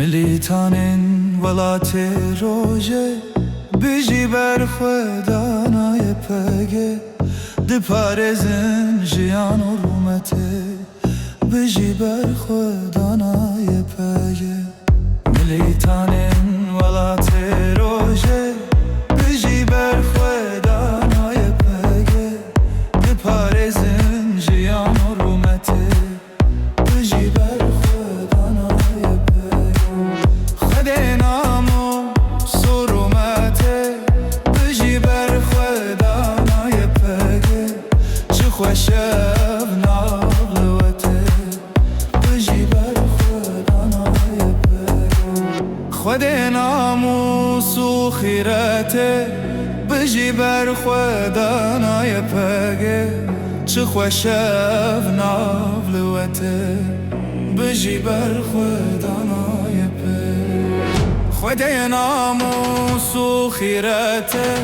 ملیتانین ولات روژه بجی بر خودانای پگه دی پارزن جیان و رومته بجی بر خودانای پگه ملیتانین ولات روژه بجی بر خودانای پگه دی پارزن جیان و رومته بجی بر خودانای پگه خود نامو سرومته بجی بر خودانای پگه چه خوشب ناغلوته بجی بر خودانای پگه خود ناموس و خیرته بجی بر خودانای پگه چه خوشب ناغلوته بجی بر خودانای پگه خود ناموس و خیرته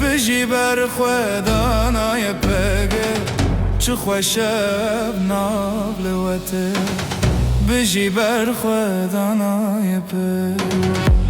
بجی بر خودانای پگه چه خوشب ناغلوته بجی بر خودانای پگه